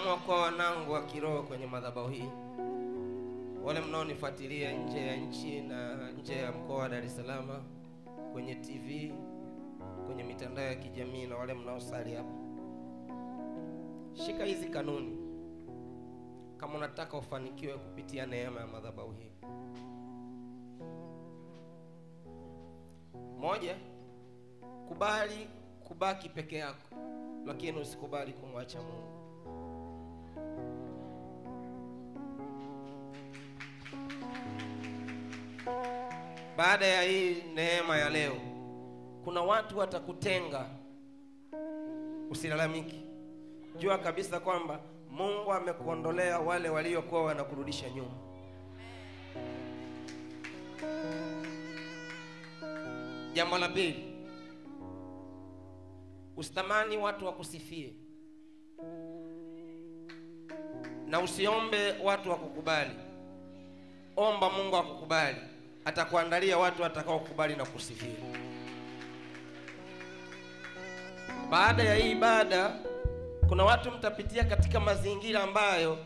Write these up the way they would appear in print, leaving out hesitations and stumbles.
salamu kwa wanangu wa kiroho kwenye madhabahu hii, wale mnaonifuatilia nje ya nchi na nje ya mkoa wa Dar es Salaam, kwenye TV, kwenye mitandao ya kijamii, na wale mnaosali hapa. Shika hizi kanuni kama unataka ufanikiwe kupitia neema ya madhabahu hii. Moja, kubali kubaki peke yako, lakini usikubali kumwacha Mungu. Baada ya hii neema ya leo, kuna watu watakutenga. Usilalamiki. Jua kabisa kwamba Mungu amekuondolea wale waliokuwa wanakurudisha nyuma. Jambo la pili, usitamani watu wakusifie, na usiombe watu wakukubali. Omba Mungu akukubali. Atakuandalia watu watakao kukubali na kusifia. Baada ya hii ibada, kuna watu mtapitia katika mazingira ambayo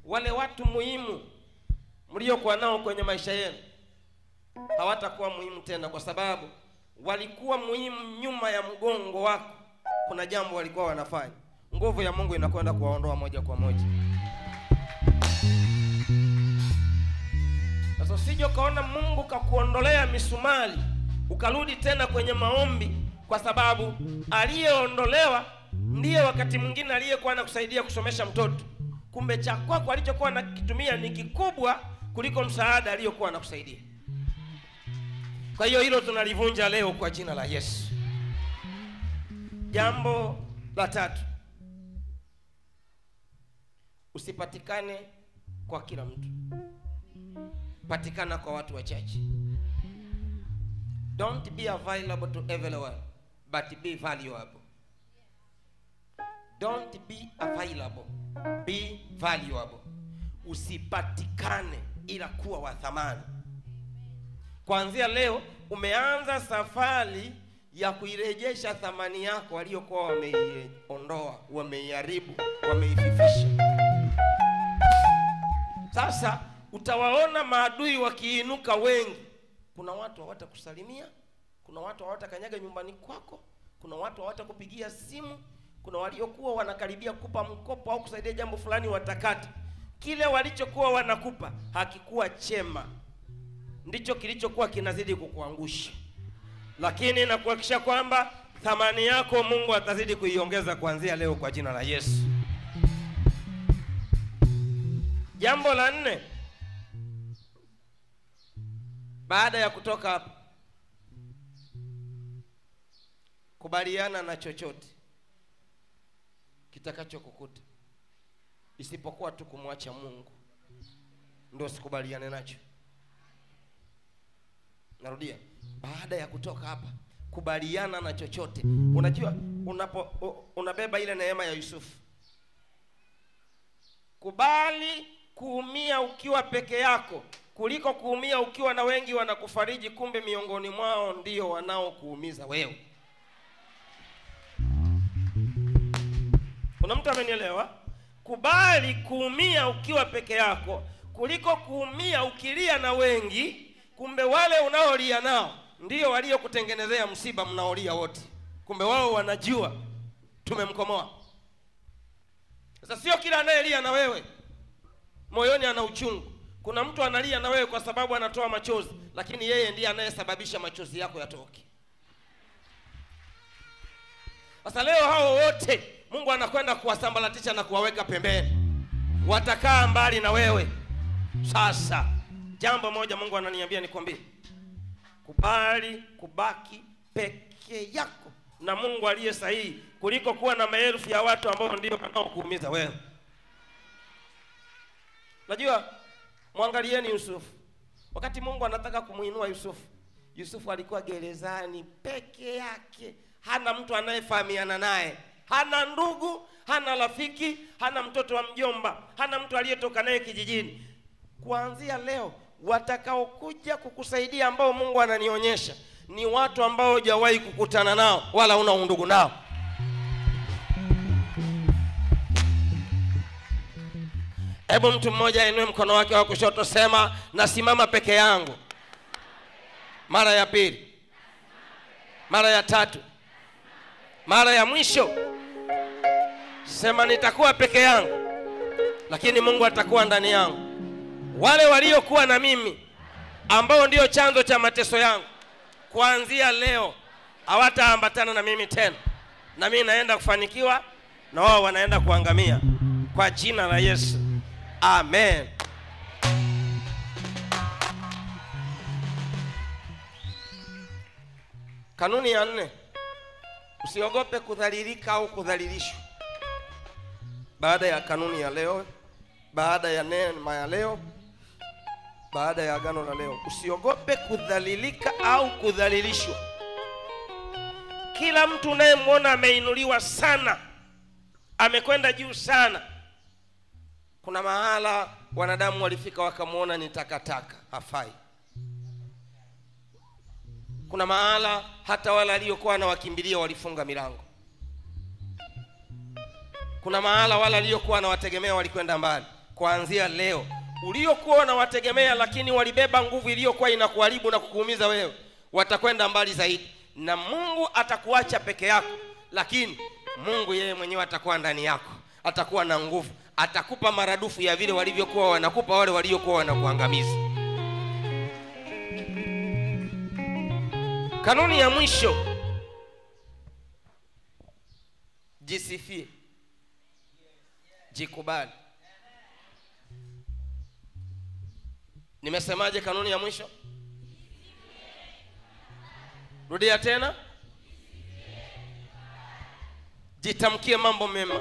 wale watu muhimu mliokuwa nao kwenye maisha yenu hawatakuwa muhimu tena, kwa sababu walikuwa muhimu nyuma ya mgongo wako. Kuna jambo walikuwa wanafanya. Nguvu ya Mungu inakwenda kuwaondoa moja kwa moja. Sasa usije ukaona Mungu kakuondolea misumari ukarudi tena kwenye maombi, kwa sababu aliyeondolewa ndiye wakati mwingine aliyekuwa anakusaidia kusomesha mtoto. Kumbe cha kwako alichokuwa anakitumia ni kikubwa kuliko msaada aliyokuwa anakusaidia. Kwa hiyo hilo tunalivunja leo kwa jina la Yesu. Jambo la tatu, usipatikane kwa kila mtu. Patikana kwa watu wachache. Don't be available to everyone, but be valuable. Don't be available, be valuable. Usipatikane, ila kuwa wa thamani. Kuanzia leo umeanza safari ya kuirejesha thamani yako waliokuwa wameiondoa, wameiharibu, wameififisha. Sasa utawaona maadui wakiinuka wengi. Kuna watu hawatakusalimia, kuna watu hawatakanyaga nyumbani kwako, kuna watu hawatakupigia simu, kuna waliokuwa wanakaribia kukupa mkopo au kusaidia jambo fulani watakata. Kile walichokuwa wanakupa hakikuwa chema, ndicho kilichokuwa kinazidi kukuangusha. Lakini nakuhakikisha kwamba thamani yako Mungu atazidi kuiongeza kuanzia leo kwa jina la Yesu. Jambo la nne, baada ya kutoka hapa, kubaliana na chochote kitakachokukuta, isipokuwa tu kumwacha Mungu. Ndio usikubaliane nacho. Narudia, baada ya kutoka hapa, kubaliana na chochote. Unajua unabeba ile neema ya Yusufu. Kubali kuumia ukiwa peke yako kuliko kuumia ukiwa na wengi wanakufariji, kumbe miongoni mwao ndio wanaokuumiza wewe. Kuna mtu amenielewa? Kubali kuumia ukiwa peke yako kuliko kuumia ukilia na wengi, kumbe wale unaolia nao ndio waliokutengenezea msiba mnaolia wote. Kumbe wao wanajua tumemkomoa. Sasa sio kila anayelia na wewe moyoni ana uchungu. Kuna mtu analia na wewe kwa sababu anatoa machozi, lakini yeye ndiye anayesababisha machozi yako yatoke. Sasa leo hao wote Mungu anakwenda kuwasambaratisha na kuwaweka pembeni. Watakaa mbali na wewe. Sasa jambo moja Mungu ananiambia nikwambie. Kubali kubaki peke yako na Mungu aliye sahihi kuliko kuwa na maelfu ya watu ambao ndio wanaokuumiza wewe. Najua, mwangalieni Yusufu. Wakati Mungu anataka kumuinua Yusufu, Yusufu alikuwa gerezani peke yake. Hana mtu anayefahamiana naye, hana ndugu, hana rafiki, hana mtoto wa mjomba, hana mtu aliyetoka naye kijijini. Kuanzia leo watakaokuja kukusaidia ambao Mungu ananionyesha ni watu ambao hujawahi kukutana nao wala una undugu nao. Hebu mtu mmoja ainue mkono wake wa kushoto, sema nasimama peke yangu. Mara ya pili, mara ya tatu, mara ya mwisho, sema nitakuwa peke yangu lakini Mungu atakuwa ndani yangu. Wale waliokuwa na mimi ambao ndio chanzo cha mateso yangu, kuanzia leo hawataambatana na mimi tena, na mimi naenda kufanikiwa na wao wanaenda kuangamia kwa jina la Yesu. Amen. Kanuni ya 4, usiogope kudhalilika au kudhalilishwa. Baada ya kanuni ya leo, baada ya neema ya leo, baada ya agano la leo, usiogope kudhalilika au kudhalilishwa. Kila mtu unayemwona ameinuliwa sana, amekwenda juu sana, kuna mahala wanadamu walifika wakamuona ni takataka, hafai. Kuna mahala hata wale waliokuwa na wakimbilia walifunga milango. Kuna mahala wale waliokuwa na wategemea walikwenda mbali. Kuanzia leo, uliokuwa na wategemea lakini walibeba nguvu iliyokuwa inakuharibu na kukuumiza wewe, watakwenda mbali zaidi. Na Mungu atakuacha peke yako, lakini Mungu yeye mwenyewe atakuwa ndani yako, atakuwa na nguvu, atakupa maradufu ya vile walivyokuwa wanakupa wale waliokuwa wanakuangamiza. Kanuni ya mwisho, jisifie, jikubali. Nimesemaje kanuni ya mwisho? Rudia tena. Jitamkie mambo mema.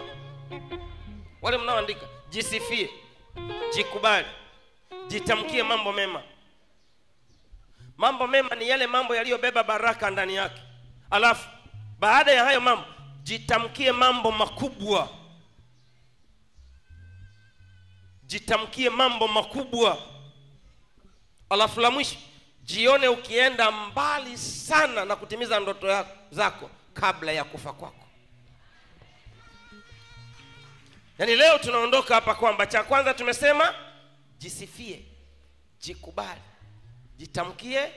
Wale mnaoandika, jisifie, jikubali, jitamkie mambo mema. Mambo mema ni yale mambo yaliyobeba baraka ndani yake. Alafu baada ya hayo mambo, jitamkie mambo makubwa. Jitamkie mambo makubwa. Alafu la mwisho, jione ukienda mbali sana na kutimiza ndoto zako kabla ya kufa kwako. Yaani leo tunaondoka hapa kwamba cha kwanza tumesema jisifie, jikubali, jitamkie,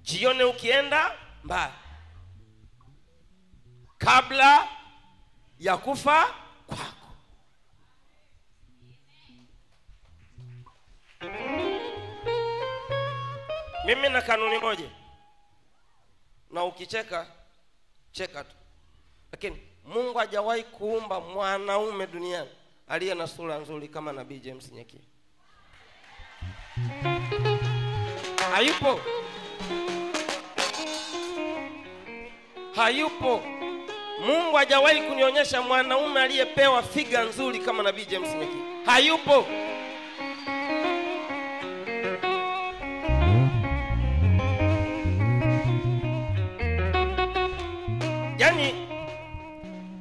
jione ukienda mbali kabla ya kufa kwako. Mimi na kanuni moja, na ukicheka cheka tu, lakini Mungu hajawahi kuumba mwanaume duniani aliye na sura nzuri kama Nabii James Nyekia. Hayupo. Hayupo. Mungu hajawahi kunionyesha mwanaume aliyepewa figa nzuri kama Nabii James Nyekia. Hayupo. Yaani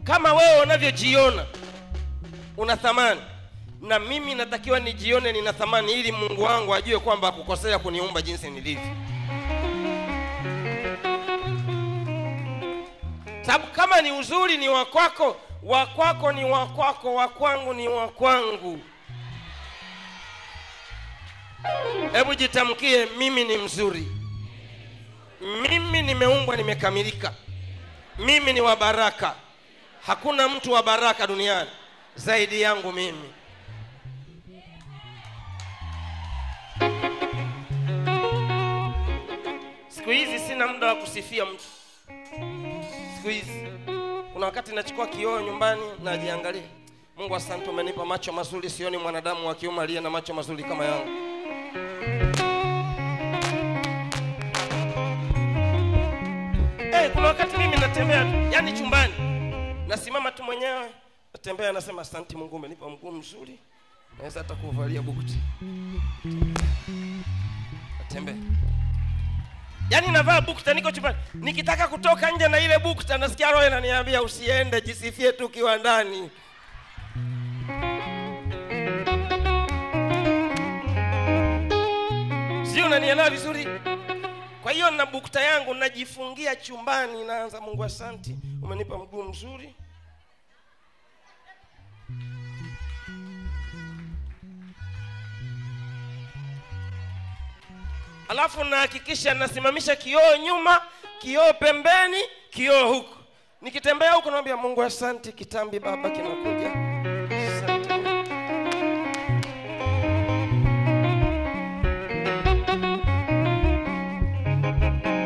kama wewe unavyojiona una thamani, na mimi natakiwa nijione nina thamani ili Mungu wangu ajue kwamba hakukosea kuniumba jinsi nilivyo. Sababu kama ni uzuri ni wa kwako, wa kwako ni wa kwako, wa kwangu ni wa kwangu. Hebu jitamkie, mimi ni mzuri. Mimi nimeumbwa nimekamilika. Mimi ni wa baraka. Hakuna mtu wa baraka duniani zaidi yangu mimi. Siku hizi sina muda wa kusifia mtu. Siku hizi kuna wakati nachukua kioo nyumbani najiangalia. Mungu asante, umenipa macho mazuri, sioni mwanadamu wa kiume aliye na macho mazuri kama yangu. Kuna wakati mimi natembea, yani chumbani, nasimama tu mwenyewe, natembea nasema asante Mungu umenipa mguu mzuri, naweza hata kuvalia bukti. Natembea. Yani navaa bukta niko chumbani. Nikitaka kutoka nje na ile bukta nasikia roho inaniambia usiende, jisifie tu ukiwa ndani. Sio, unanielewa vizuri? Kwa hiyo na bukta yangu najifungia chumbani, naanza Mungu asante umenipa mguu mzuri. Alafu nahakikisha nasimamisha kioo nyuma, kioo pembeni, kioo huko. Nikitembea huko naambia Mungu asante, kitambi baba kinakuja. Asante.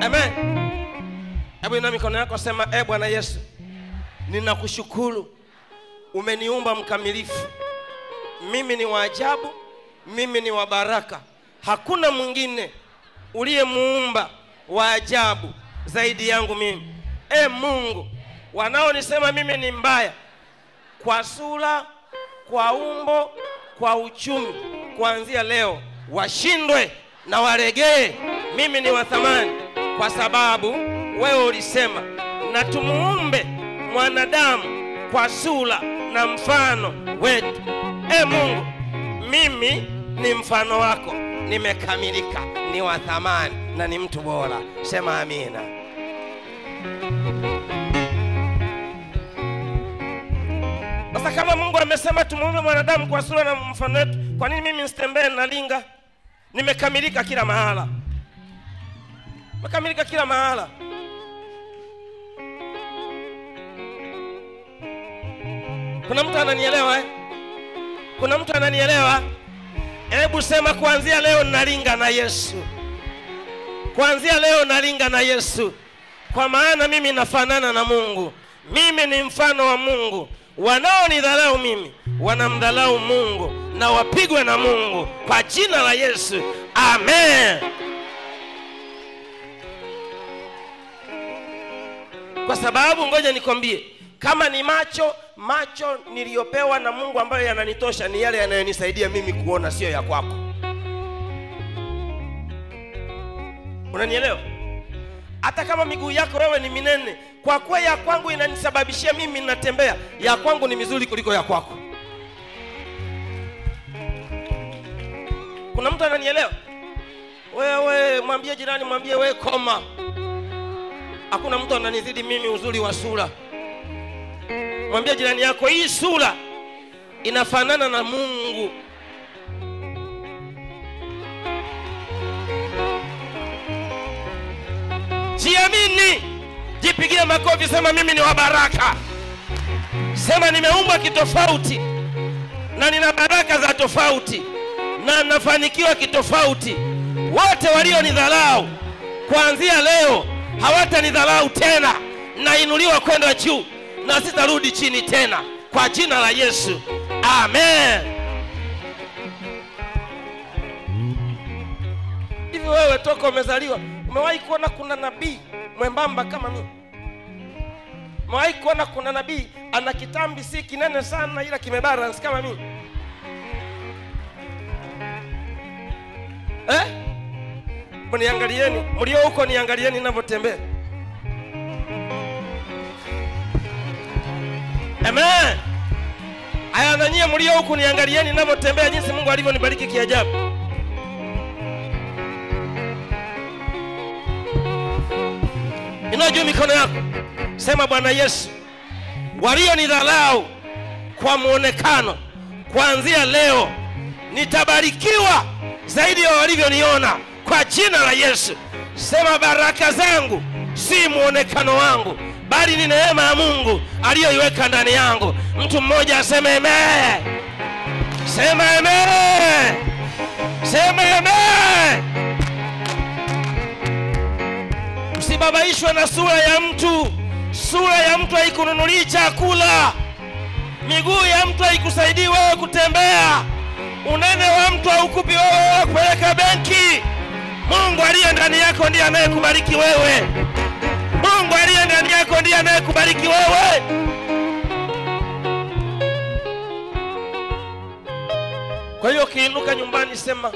Amen. Hebu inua mikono yako, sema Bwana Yesu, ninakushukuru umeniumba mkamilifu. Mimi ni wa ajabu, mimi ni wa baraka. Hakuna mwingine uliyemuumba wa ajabu zaidi yangu mimi. Mungu, wanaonisema mimi ni mbaya kwa sura, kwa umbo, kwa uchumi, kuanzia leo washindwe na waregee. Mimi ni wa thamani kwa sababu wewe ulisema na tumuumbe mwanadamu kwa sura na mfano wetu. Mungu, mimi ni mfano wako, nimekamilika, ni wa thamani na ni mtu bora. Sema amina. Sasa kama Mungu amesema tumuumbe mwanadamu kwa sura na mfano wetu, kwa nini mimi nisitembee na linga? Nimekamilika kila mahala. Nimekamilika kila mahala. Kuna mtu ananielewa? Kuna mtu ananielewa? Hebu sema kuanzia leo nalinga na Yesu. Kuanzia leo nalinga na Yesu. Kwa maana mimi nafanana na Mungu. Mimi ni mfano wa Mungu. Wanaonidharau mimi wanamdharau Mungu na wapigwe na Mungu kwa jina la Yesu. Amen. Kwa sababu ngoja nikwambie, kama ni macho niliyopewa na Mungu ambayo yananitosha ni yale yanayonisaidia mimi kuona, sio ya kwako. Unanielewa? Hata kama miguu yako wewe ni minene, kwa kuwa ya kwangu inanisababishia mimi natembea, ya kwangu ni mizuri kuliko ya kwako. Kuna mtu ananielewa? Wewe mwambie jirani, mwambie wewe koma. Hakuna mtu ananizidi mimi uzuri wa sura. Mwambie jirani yako, hii sura inafanana na Mungu. Jiamini, jipigie makofi, sema mimi ni wa baraka. Sema nimeumbwa kitofauti na nina baraka za tofauti na nafanikiwa kitofauti. Wote walionidharau kuanzia leo hawatanidharau tena. Nainuliwa kwenda juu na sitarudi chini tena kwa jina la Yesu. Amen. Hivi wewe toka umezaliwa umewahi kuona kuna nabii mwembamba kama mimi? Umewahi kuona kuna nabii ana kitambi si kinene sana ila kimebalance kama mimi? Mniangalieni, mlio huko niangalieni ninavyotembea. Amen. Aya na nyie mlio huko niangalieni ninavyotembea, jinsi Mungu alivyonibariki kiajabu. Inua juu mikono yako, sema Bwana Yesu, walionidharau kwa muonekano, kuanzia leo nitabarikiwa zaidi ya walivyoniona kwa jina la Yesu. Sema baraka zangu si muonekano wangu, bali ni neema ya Mungu aliyoiweka ndani yangu. Mtu mmoja aseme amen. Sema amen. Sema amen. Usibabaishwe na sura ya mtu. Sura ya mtu haikununulii chakula. Miguu ya mtu haikusaidii wewe kutembea. Unene wa mtu haukupi wewe kupeleka benki. Mungu aliye ndani yako ndiye anayekubariki wewe. Mungu aliye ndani yako ndiye anayekubariki wewe. Kwa hiyo kiinuka nyumbani sema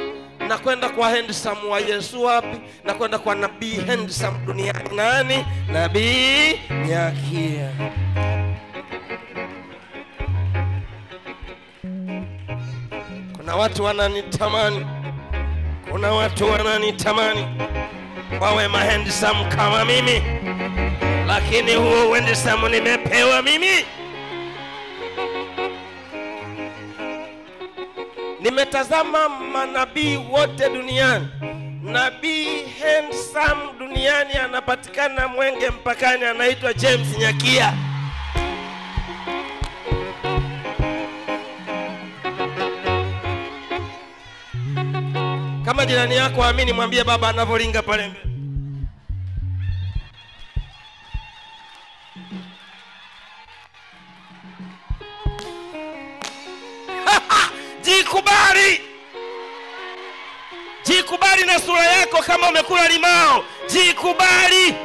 nakwenda kwa handsome wa Yesu. Wapi? Nakwenda kwa nabii handsome duniani. Nani? Nabii Nyakia. Kuna watu wananitamani. Kuna watu wananitamani wawe handsome kama mimi, lakini huo handsome nimepewa mimi. Nimetazama manabii wote duniani nabii handsome duniani anapatikana Mwenge mpakani, anaitwa James Nyakia. Kama jirani yako amini, mwambie baba anavolinga pale mbele. Jikubali. Jikubali na sura yako kama umekula limao. Jikubali.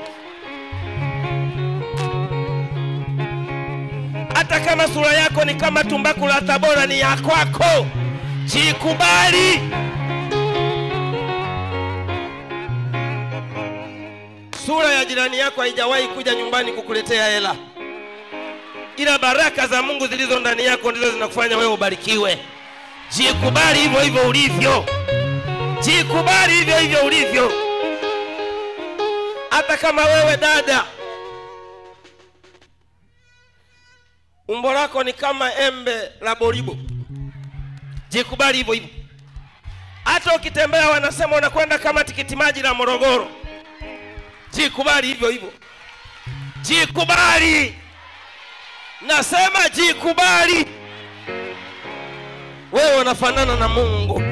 Hata kama sura yako ni kama tumbaku la Tabora, ni ya kwako. Jikubali. Sura ya jirani yako haijawahi kuja nyumbani kukuletea hela, ila baraka za Mungu zilizo ndani yako ndizo zinakufanya wewe ubarikiwe. Jikubali hivyo hivyo ulivyo. Jikubali hivyo hivyo ulivyo. Hata kama wewe dada umbo lako ni kama embe la boribo, jikubali hivyo hivyo. Hata ukitembea wanasema unakwenda kama tikiti maji la Morogoro, jikubali hivyo hivyo. Jikubali. Nasema jikubali. Wewe unafanana na Mungu.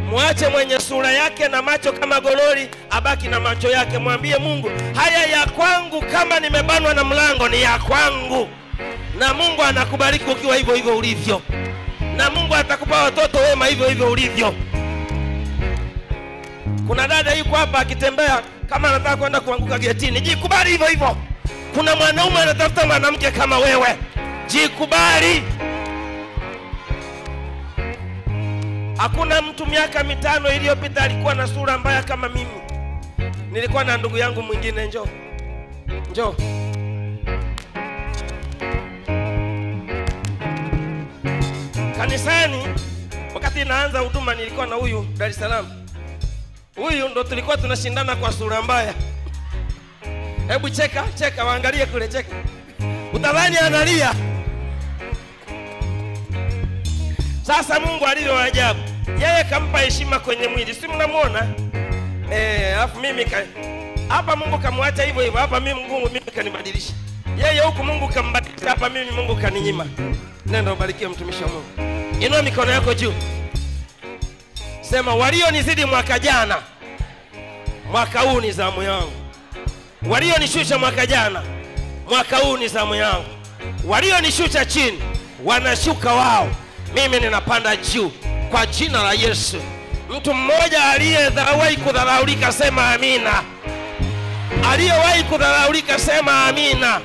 Muache mwenye sura yake na macho kama gololi abaki na macho yake. Mwambie Mungu, haya ya kwangu, kama nimebanwa na mlango ni ya kwangu. Na Mungu anakubariki ukiwa hivyo hivyo ulivyo. Na Mungu atakupa watoto wema hivyo hivyo ulivyo. Kuna dada yuko hapa akitembea kama anataka kwenda kuanguka getini, jikubali hivyo hivyo. Kuna mwanaume anatafuta mwanamke kama wewe, jikubali. Hakuna mtu miaka 5 iliyopita alikuwa na sura mbaya kama mimi. Nilikuwa na ndugu yangu mwingine, njoo. Kanisani wakati naanza huduma nilikuwa na huyu Dar es Salaam. Huyu ndo tulikuwa tunashindana kwa sura mbaya. Hebu cheka, waangalie kule, cheka. Utadhani analia. Sasa Mungu alivyo ajabu. Yeye kampa heshima kwenye mwili. Si mnamuona? Alafu mimi hapa Mungu kamwacha hivyo hivyo. Hapa mimi kanibadilisha. Yeye huku Mungu kambadilisha, hapa mimi Mungu kaninyima. Nenda ubarikie mtumishi wa Mungu. Inua mikono yako juu. Sema, walionizidi mwaka jana, mwaka huu ni zamu yangu. Walionishusha mwaka jana, mwaka huu ni zamu yangu. Walionishusha chini, wanashuka wao, mimi ninapanda juu kwa jina la Yesu. Mtu mmoja aliyewahi kudharaulika sema amina. Aliyewahi kudharaulika sema amina.